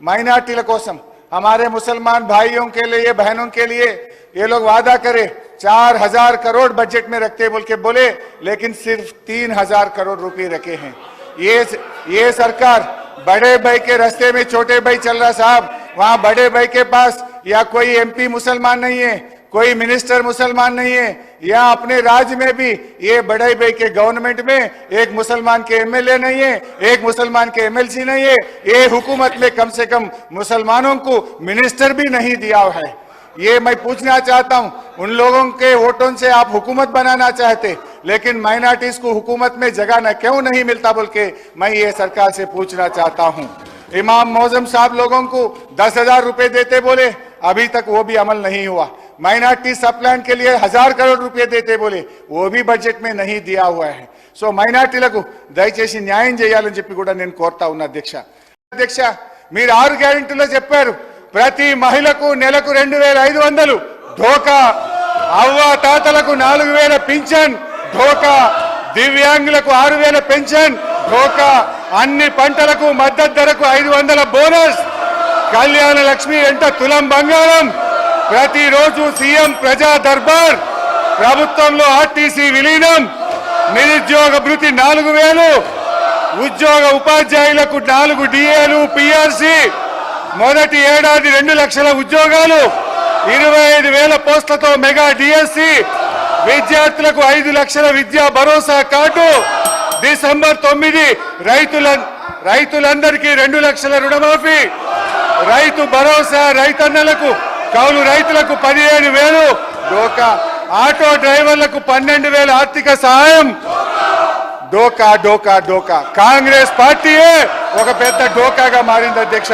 माइनॉरिटीల కోసం हमारे मुसलमान भाइयों के लिए बहनों के लिए ये लोग वादा करे 4000 करोड़ बजट में रखते बोल के बोले, लेकिन सिर्फ 3000 करोड़ रुपए रखे हैं। ये सरकार बड़े भाई के रास्ते में छोटे भाई चल रहा साहब। वहां बड़े भाई के पास या कोई एमपी मुसलमान नहीं है, कोई मिनिस्टर मुसलमान नहीं है, या अपने राज्य में भी ये बड़े भाई के गवर्नमेंट में एक मुसलमान के एमएलए नहीं है, एक मुसलमान के एमएलसी नहीं है। ये हुकूमत में कम से कम मुसलमानों को मिनिस्टर भी नहीं दिया है। ये मैं पूछना चाहता हूं, उन लोगों के वोटों से आप हुकूमत बनाना चाहते, लेकिन माइनॉरिटीज को हुकूमत में जगह न क्यों नहीं मिलता बोल के मैं ये सरकार से पूछना चाहता हूं। इमाम मौजम साहब लोगों को 10,000 रुपए देते बोले, अभी तक वो भी अमल नहीं हुआ। माइनॉरिटी सब प्लान के लिए 1000 करोड़ रुपए देते बोले, वो भी बजट में नहीं दिया हुआ है। సో మైనారిటీలకు దయచేసి న్యాయం చేయాలని చెప్పి కూడా నేను కోరుతా ఉన్నా అధ్యక్ష మీరు 6 గ్యారెంటీలో చెప్పారు, ప్రతి మహిళకు నెలకు 2500 ధోకా, అవ్వ తాతలకు 4000 పింఛన్ ధోకా, దివ్యాంగులకు 6000 పెన్షన్ ధోకా, అన్ని పంటలకు మద్దతు ధరకు 500 బోనస్, కళ్యాణ లక్ష్మి వెంట తులం బంగారం, ప్రతిరోజు సీఎం ప్రజా దర్బార్, ప్రభుత్వంలో ఆర్టీసీ విలీనం, నిరుద్యోగ భృతి 4000, ఉద్యోగ ఉపాధ్యాయులకు 4 డిఏలు పిఆర్సీ, మొదటి ఏడాది 2 లక్షల ఉద్యోగాలు, 25,000 పోస్టులతో మెగా డిఎస్సి, విద్యార్థులకు 5 లక్షల విద్యా భరోసా కార్డు, డిసెంబర్ 9 రైతులందరికీ 2 లక్షల రుణమాఫీ, రైతు భరోసా రైతన్నలకు, కౌలు రైతులకు 15,000 డోకా, ఆటో డ్రైవర్లకు 12,000 ఆర్థిక సహాయం, డోకా డోకా డోకా. కాంగ్రెస్ పార్టీయే ఒక పెద్ద డోకాగా మారింది అధ్యక్ష.